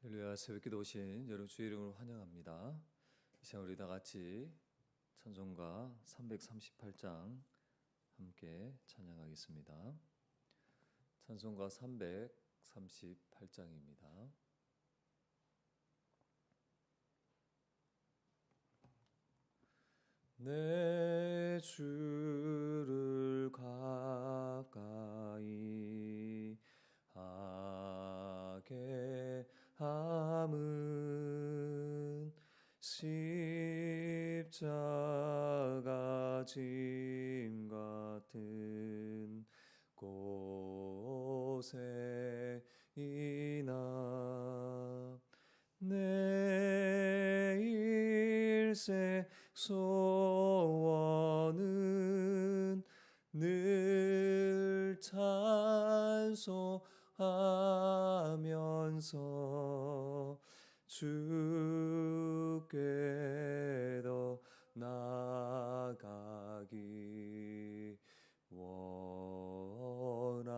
할렐루야. 새벽기도 오신 여러분 주의 이름으로 환영합니다. 이 시간 우리 다 같이 찬송가 338장 함께 찬양하겠습니다. 찬송가 338장입니다. 내 주를 가까이 하게 함은 십자가 짐 같은 곳에 이나 내 일생 소원은 늘 찬송하면서 주께 더 나아가기 원합니다.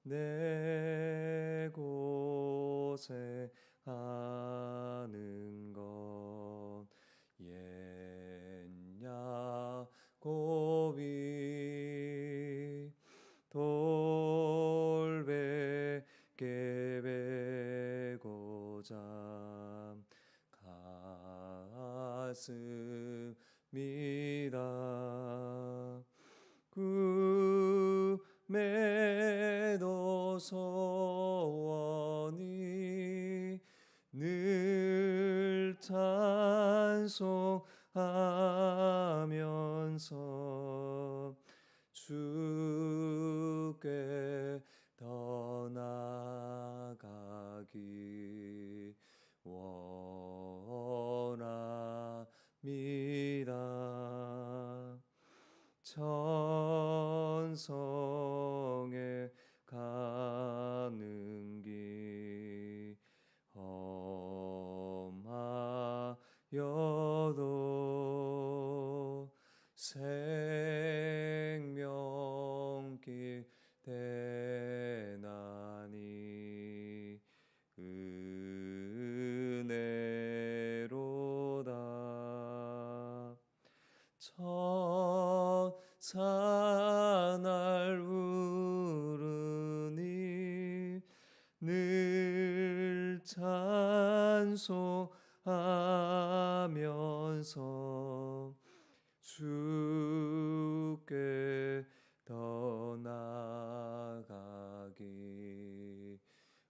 내 곳에 가는 것 옛 야곱이 돌베개 베고자 갔습니다. 꿈에도 소원이 늘 찬송하면서 주께 더 나아가기 원합니다. 천성에 가는 길 험하여도 생명길 대나니 은혜로다. 천사 날 부르니 늘 찬송하면서 주께 더 나아가기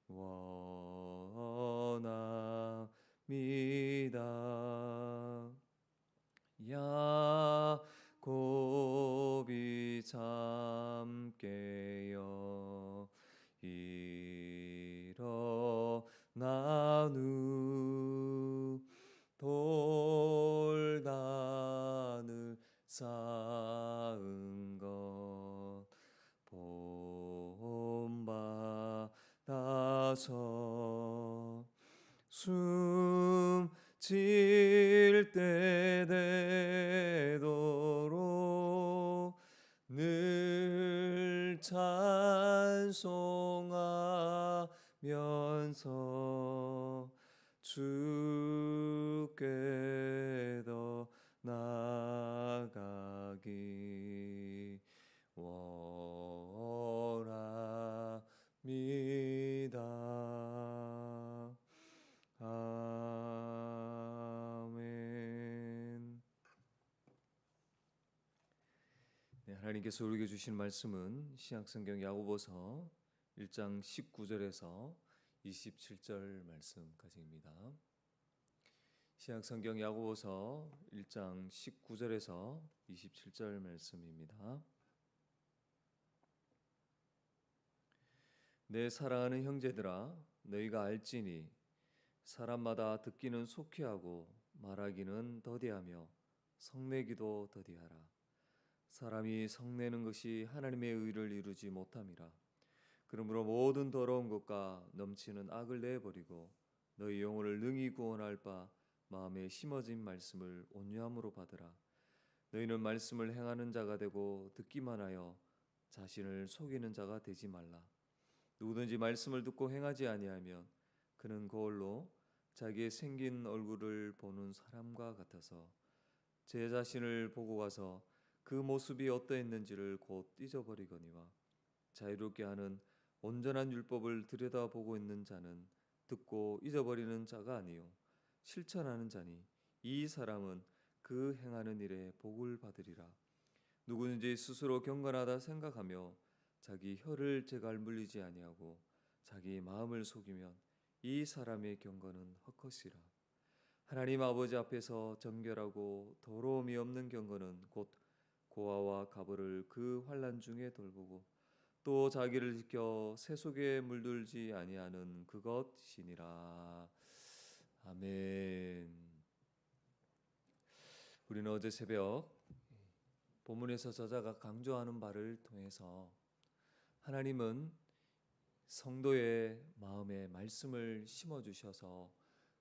원합니다. 야곱이 잠 깨어 일어난 후 돌단을 쌓은 것 본받아서 숨질 때 되도록 늘 찬송하면서 주께 더 나아가기 원합니다. 아멘. 네, 하나님께서 우리에게 주신 말씀은 신약성경 야고보서 1장 19절에서 27절 말씀까지입니다. 신약성경 야고보서 1장 19절에서 27절 말씀입니다. 내 사랑하는 형제들아, 너희가 알지니 사람마다 듣기는 속히 하고 말하기는 더디하며 성내기도 더디하라. 사람이 성내는 것이 하나님의 의를 이루지 못함이라. 그러므로 모든 더러운 것과 넘치는 악을 내버리고 너희 영혼을 능히 구원할 바 마음에 심어진 말씀을 온유함으로 받으라. 너희는 말씀을 행하는 자가 되고 듣기만 하여 자신을 속이는 자가 되지 말라. 누구든지 말씀을 듣고 행하지 아니하면 그는 거울로 자기의 생긴 얼굴을 보는 사람과 같아서 제 자신을 보고 가서 그 모습이 어떠했는지를 곧 잊어버리거니와 자유롭게 하는 온전한 율법을 들여다보고 있는 자는 듣고 잊어버리는 자가 아니요 실천하는 자니 이 사람은 그 행하는 일에 복을 받으리라. 누구든지 스스로 경건하다 생각하며 자기 혀를 제갈 물리지 아니하고 자기 마음을 속이면 이 사람의 경건은 헛것이라. 하나님 아버지 앞에서 정결하고 더러움이 없는 경건은 곧 고아와 가버를 그 환난 중에 돌보고 또 자기를 지켜 새 속에 물들지 아니하는 그것이니라. 아멘. 우리는 어제 새벽 본문에서 저자가 강조하는 바를 통해서 하나님은 성도의 마음에 말씀을 심어 주셔서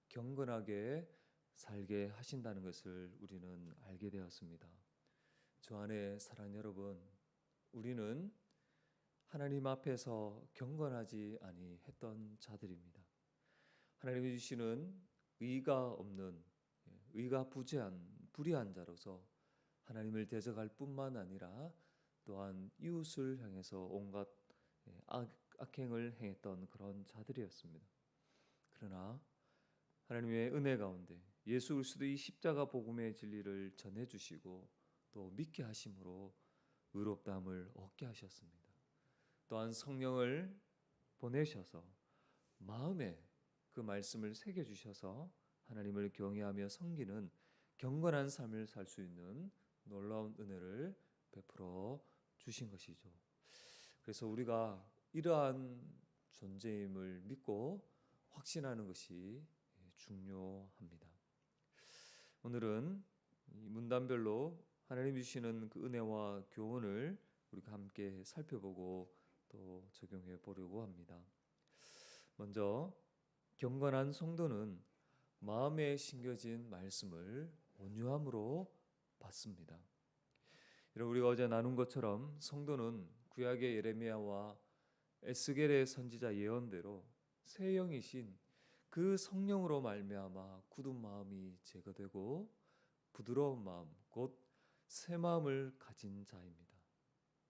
경건하게 살게 하신다는 것을 우리는 알게 되었습니다. 주 안에 사랑하는 여러분, 우리는 하나님 앞에서 경건하지 아니했던 자들입니다. 하나님이 주시는 의가 없는, 의가 불의한 자로서 하나님을 대적할 뿐만 아니라 또한 이웃을 향해서 온갖 악행을 행했던 그런 자들이었습니다. 그러나 하나님의 은혜 가운데 예수 그리스도의 십자가 복음의 진리를 전해주시고 또 믿게 하심으로 의롭다함을 얻게 하셨습니다. 또한 성령을 보내셔서 마음에 그 말씀을 새겨주셔서 하나님을 경외하며 섬기는 경건한 삶을 살 수 있는 놀라운 은혜를 베풀어 주신 것이죠. 그래서 우리가 이러한 존재임을 믿고 확신하는 것이 중요합니다. 오늘은 문단별로 하나님 주시는 그 은혜와 교훈을 우리가 함께 살펴보고 또 적용해 보려고 합니다. 먼저 경건한 성도는 마음에 심겨진 말씀을 온유함으로 받습니다. 우리가 어제 나눈 것처럼 성도는 구약의 예레미야와 에스겔의 선지자 예언대로 새 영이신 그 성령으로 말미암아 굳은 마음이 제거되고 부드러운 마음 곧 새 마음을 가진 자입니다.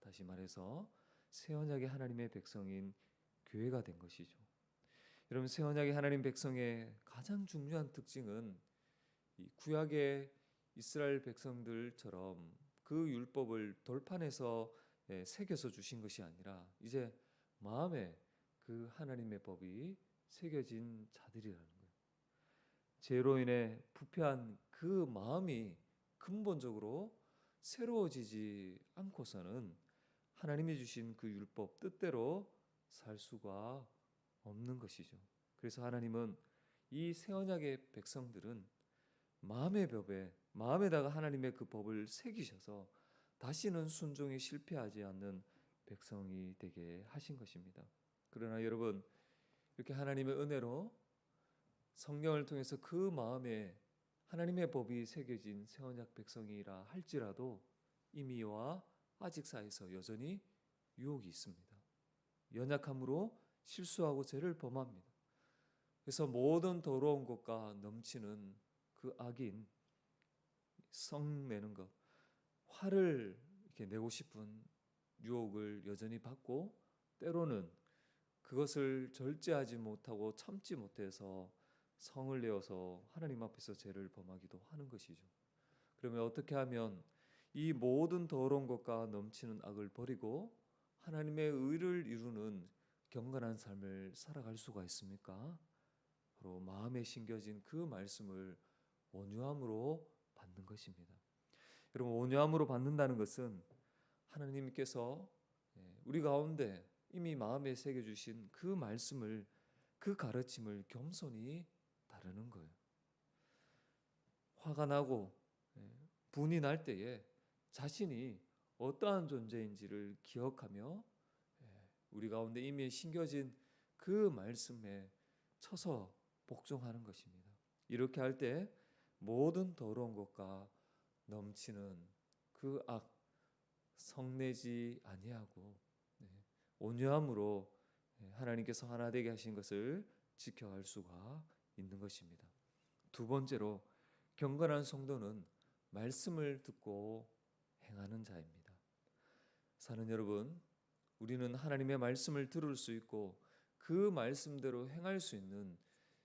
다시 말해서 새 언약의 하나님의 백성인 교회가 된 것이죠. 여러분, 새 언약의 하나님 백성의 가장 중요한 특징은 이 구약의 이스라엘 백성들처럼 그 율법을 돌판에서 새겨서 주신 것이 아니라 이제 마음에 그 하나님의 법이 새겨진 자들이라는 거예요. 죄로 인해 부패한 그 마음이 근본적으로 새로워지지 않고서는 하나님이 주신 그 율법 뜻대로 살 수가 없는 것이죠. 그래서 하나님은 이 새 언약의 백성들은 마음의 법에 마음에다가 하나님의 그 법을 새기셔서 다시는 순종에 실패하지 않는 백성이 되게 하신 것입니다. 그러나 여러분, 이렇게 하나님의 은혜로 성령을 통해서 그 마음에 하나님의 법이 새겨진 새 언약 백성이라 할지라도 이미와 아직 사이에서 여전히 유혹이 있습니다. 연약함으로 실수하고 죄를 범합니다. 그래서 모든 더러운 것과 넘치는 그 악인 성내는 것, 화를 이렇게 내고 싶은 유혹을 여전히 받고 때로는 그것을 절제하지 못하고 참지 못해서 성을 내어서 하나님 앞에서 죄를 범하기도 하는 것이죠. 그러면 어떻게 하면 이 모든 더러운 것과 넘치는 악을 버리고 하나님의 의를 이루는 경건한 삶을 살아갈 수가 있습니까? 바로 마음에 심겨진 그 말씀을 온유함으로 받는 것입니다. 여러분, 온유함으로 받는다는 것은 하나님께서 우리 가운데 이미 마음에 새겨주신 그 말씀을, 그 가르침을 겸손히 따르는 거예요. 화가 나고 분이 날 때에 자신이 어떠한 존재인지를 기억하며 우리 가운데 이미 심겨진 그 말씀에 쳐서 복종하는 것입니다. 이렇게 할 때 모든 더러운 것과 넘치는 그 악 성내지 아니하고 온유함으로 하나님께서 하나 되게 하신 것을 지켜갈 수가 있는 것입니다. 두 번째로 경건한 성도는 말씀을 듣고 행하는 자입니다. 사는 여러분, 우리는 하나님의 말씀을 들을 수 있고 그 말씀대로 행할 수 있는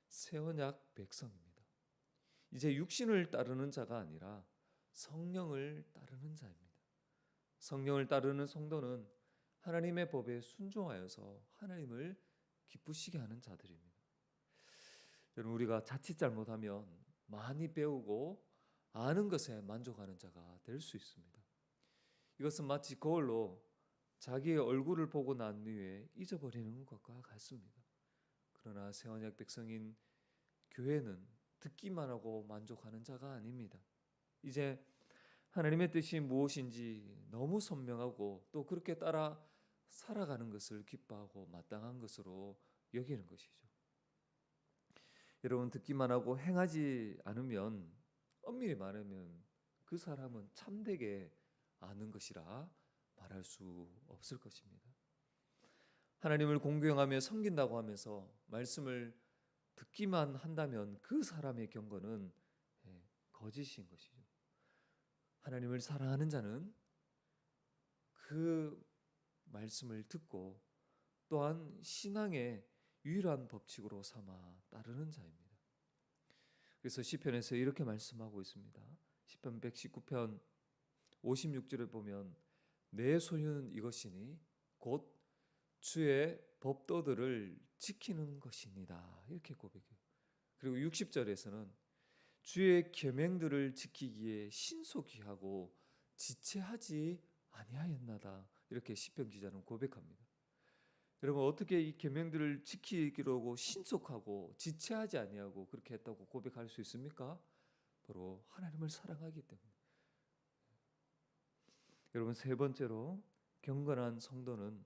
새 언약 백성입니다. 이제 육신을 따르는 자가 아니라 성령을 따르는 자입니다. 성령을 따르는 성도는 하나님의 법에 순종하여서 하나님을 기쁘시게 하는 자들입니다. 여러분, 우리가 자칫 잘못하면 많이 배우고 아는 것에 만족하는 자가 될 수 있습니다. 이것은 마치 거울로 자기의 얼굴을 보고 난 후에 잊어버리는 것과 같습니다. 그러나 새 언약 백성인 교회는 듣기만 하고 만족하는 자가 아닙니다. 이제 하나님의 뜻이 무엇인지 너무 선명하고 또 그렇게 따라 살아가는 것을 기뻐하고 마땅한 것으로 여기는 것이죠. 여러분, 듣기만 하고 행하지 않으면 엄밀히 말하면 그 사람은 참되게 아는 것이라 말할 수 없을 것입니다. 하나님을 공경하며 섬긴다고 하면서 말씀을 듣기만 한다면 그 사람의 경건은 거짓인 것이죠. 하나님을 사랑하는 자는 그 말씀을 듣고 또한 신앙의 유일한 법칙으로 삼아 따르는 자입니다. 그래서 시편에서 이렇게 말씀하고 있습니다. 시편 119편 56절에 보면 내 소유는 이것이니 곧 주의 법도들을 지키는 것입니다. 이렇게 고백해요. 그리고 60절에서는 주의 계명들을 지키기에 신속히 하고 지체하지 아니하였나다. 이렇게 시편 기자는 고백합니다. 여러분, 어떻게 이 계명들을 지키기로 신속하고 지체하지 아니하고 그렇게 했다고 고백할 수 있습니까? 바로 하나님을 사랑하기 때문에. 여러분, 세 번째로 경건한 성도는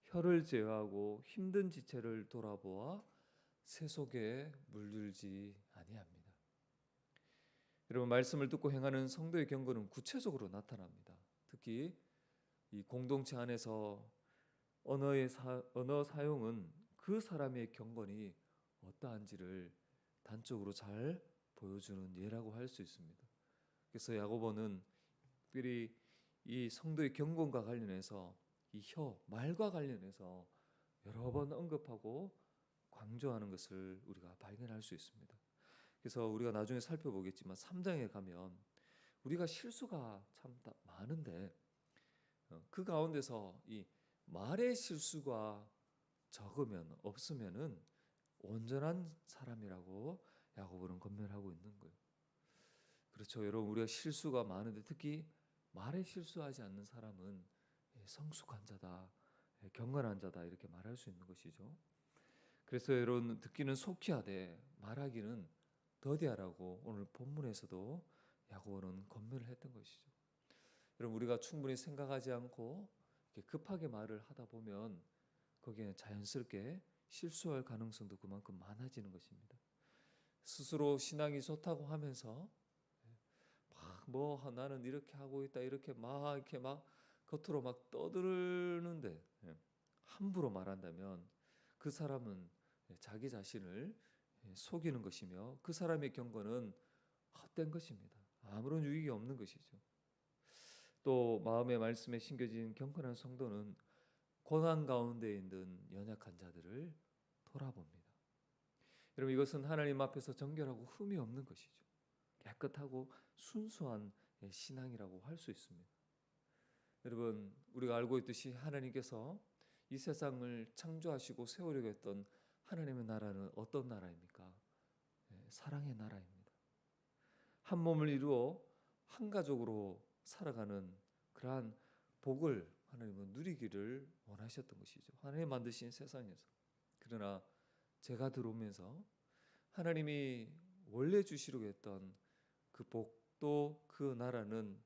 혀를 제어하고 힘든 지체를 돌아보아 새 속에 물들지 아니합니다. 여러분, 말씀을 듣고 행하는 성도의 경건은 구체적으로 나타납니다. 특히 이 공동체 안에서 언어 사용은 그 사람의 경건이 어떠한지를 단적으로 잘 보여주는 예라고 할 수 있습니다. 그래서 야고보는 특별히 이 성도의 경건과 관련해서 이 말과 관련해서 여러 번 언급하고 강조하는 것을 우리가 발견할 수 있습니다. 그래서 우리가 나중에 살펴보겠지만 3장에 가면 우리가 실수가 참 많은데 그 가운데서 이 말의 실수가 적으면 없으면은 온전한 사람이라고 야고보는 권면하고 있는 거예요. 그렇죠. 여러분, 우리가 실수가 많은데 특히 말에 실수하지 않는 사람은 성숙한 자다, 경건한 자다 이렇게 말할 수 있는 것이죠. 그래서 여러분, 듣기는 속히 하되 말하기는 더디하라고 오늘 본문에서도 야고보는 권면을 했던 것이죠. 여러분, 우리가 충분히 생각하지 않고 이렇게 급하게 말을 하다 보면 거기에 자연스럽게 실수할 가능성도 그만큼 많아지는 것입니다. 스스로 신앙이 좋다고 하면서 나는 이렇게 하고 있다 이렇게 막 겉으로 막 떠드는데 함부로 말한다면 그 사람은 자기 자신을 속이는 것이며 그 사람의 경건은 헛된 것입니다. 아무런 유익이 없는 것이죠. 또 마음의 말씀에 심겨진 경건한 성도는 고난 가운데 있는 연약한 자들을 돌아봅니다. 여러분, 이것은 하나님 앞에서 정결하고 흠이 없는 것이죠. 깨끗하고 순수한 신앙이라고 할 수 있습니다. 여러분, 우리가 알고 있듯이 하나님께서 이 세상을 창조하시고 세우려고 했던 하나님의 나라는 어떤 나라입니까? 사랑의 나라입니다. 한 몸을 이루어 한 가족으로 살아가는 그러한 복을 하나님은 누리기를 원하셨던 것이죠. 하나님 만드신 세상에서. 그러나 제가 들어오면서 하나님이 원래 주시려고 했던 그 복도 그 나라는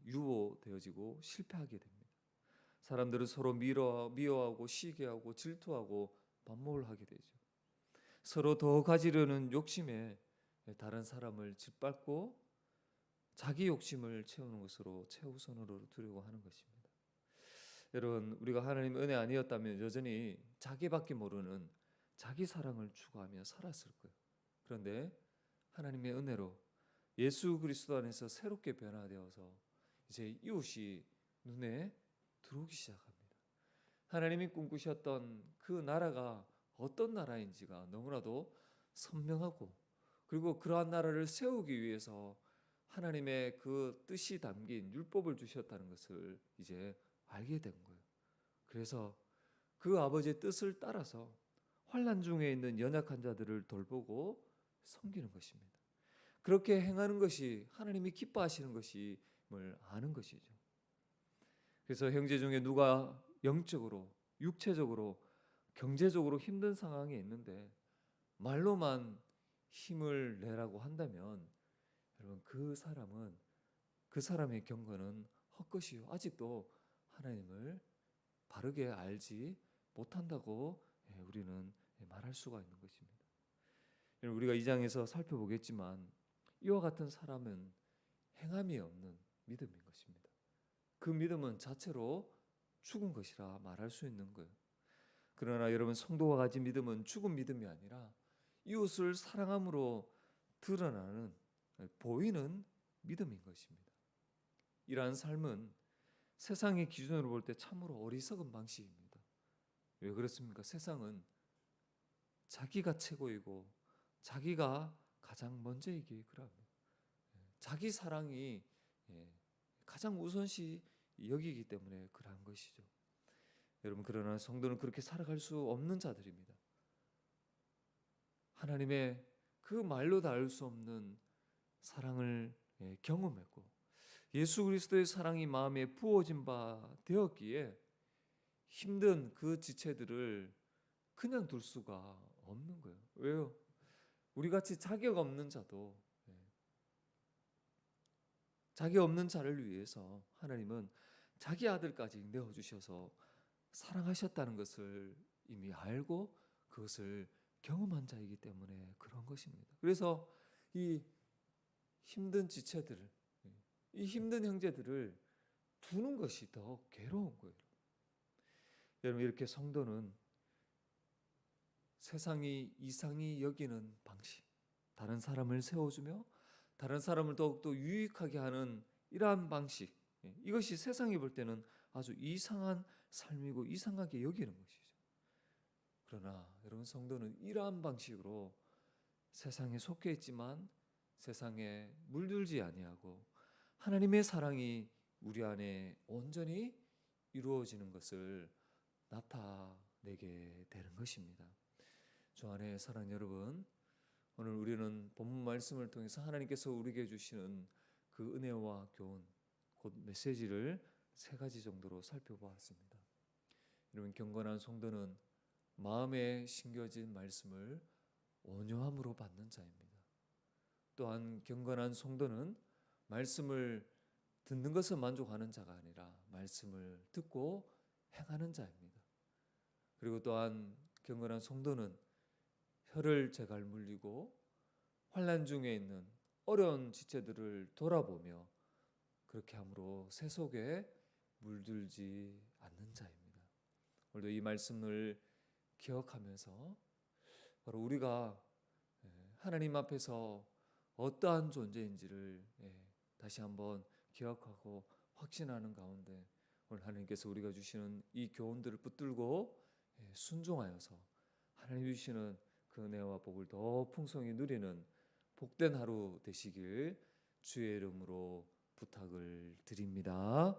유보되어지고 실패하게 됩니다. 사람들은 서로 미워하고 시기하고 질투하고 반목을 하게 되죠. 서로 더 가지려는 욕심에 다른 사람을 짓밟고 자기 욕심을 채우는 것으로 최우선으로 두려고 하는 것입니다. 여러분, 우리가 하나님 은혜 아니었다면 여전히 자기밖에 모르는 자기 사랑을 추구하며 살았을 거예요. 그런데 하나님의 은혜로 예수 그리스도 안에서 새롭게 변화되어서 이제 이웃이 눈에 들어오기 시작합니다. 하나님이 꿈꾸셨던 그 나라가 어떤 나라인지가 너무나도 선명하고, 그리고 그러한 나라를 세우기 위해서 하나님의 그 뜻이 담긴 율법을 주셨다는 것을 이제 알게 된 거예요. 그래서 그 아버지의 뜻을 따라서 환난 중에 있는 연약한 자들을 돌보고 섬기는 것입니다. 그렇게 행하는 것이 하나님이 기뻐하시는 것임을 아는 것이죠. 그래서 형제 중에 누가 영적으로, 육체적으로, 경제적으로 힘든 상황에 있는데 말로만 힘을 내라고 한다면, 여러분, 그 사람의 경건은 헛것이요, 아직도 하나님을 바르게 알지 못한다고 우리는 말할 수가 있는 것입니다. 우리가 이 장에서 살펴보겠지만 이와 같은 사람은 행함이 없는 믿음인 것입니다. 그 믿음은 자체로 죽은 것이라 말할 수 있는 거예요. 그러나 여러분, 성도가 가진 믿음은 죽은 믿음이 아니라 이웃을 사랑함으로 드러나는, 보이는 믿음인 것입니다. 이러한 삶은 세상의 기준으로 볼 때 참으로 어리석은 방식입니다. 왜 그렇습니까? 세상은 자기가 최고이고 자기가 가장 먼저이기에 그럽니다. 자기 사랑이 가장 우선시 여기기 때문에 그러한 것이죠. 여러분, 그러나 성도는 그렇게 살아갈 수 없는 자들입니다. 하나님의 그 말로 닿을 수 없는 사랑을 경험했고 예수 그리스도의 사랑이 마음에 부어진 바 되었기에 힘든 그 지체들을 그냥 둘 수가 없는 거예요. 왜요? 우리같이 자격 없는 자도, 자격 없는 자를 위해서 하나님은 자기 아들까지 내어주셔서 사랑하셨다는 것을 이미 알고 그것을 경험한 자이기 때문에 그런 것입니다. 그래서 이 힘든 지체들, 이 힘든 형제들을 두는 것이 더 괴로운 거예요. 여러분, 이렇게 성도는 세상이 이상히 여기는 방식, 다른 사람을 세워주며 다른 사람을 더욱더 유익하게 하는 이러한 방식, 이것이 세상이 볼 때는 아주 이상한 삶이고 이상하게 여기는 것이죠. 그러나 여러분, 성도는 이러한 방식으로 세상에 속해 있지만 세상에 물들지 아니하고 하나님의 사랑이 우리 안에 온전히 이루어지는 것을 나타내게 되는 것입니다. 주 안에 사랑하는 여러분, 오늘 우리는 본문 말씀을 통해서 하나님께서 우리에게 주시는 그 은혜와 교훈, 곧 메시지를 세 가지 정도로 살펴보았습니다. 여러분, 경건한 성도는 마음에 심겨진 말씀을 온유함으로 받는 자입니다. 또한 경건한 성도는 말씀을 듣는 것을 만족하는 자가 아니라 말씀을 듣고 행하는 자입니다. 그리고 또한 경건한 성도는 혀를 제갈 물리고 환난 중에 있는 어려운 지체들을 돌아보며 그렇게 함으로 새 속에 물들지 않는 자입니다. 오늘도 이 말씀을 기억하면서 바로 우리가 하나님 앞에서 어떠한 존재인지를 다시 한번 기억하고 확신하는 가운데 오늘 하나님께서 우리가 주시는 이 교훈들을 붙들고 순종하여서 하나님 주시는 그 은혜와 복을 더 풍성히 누리는 복된 하루 되시길 주의 이름으로 부탁을 드립니다.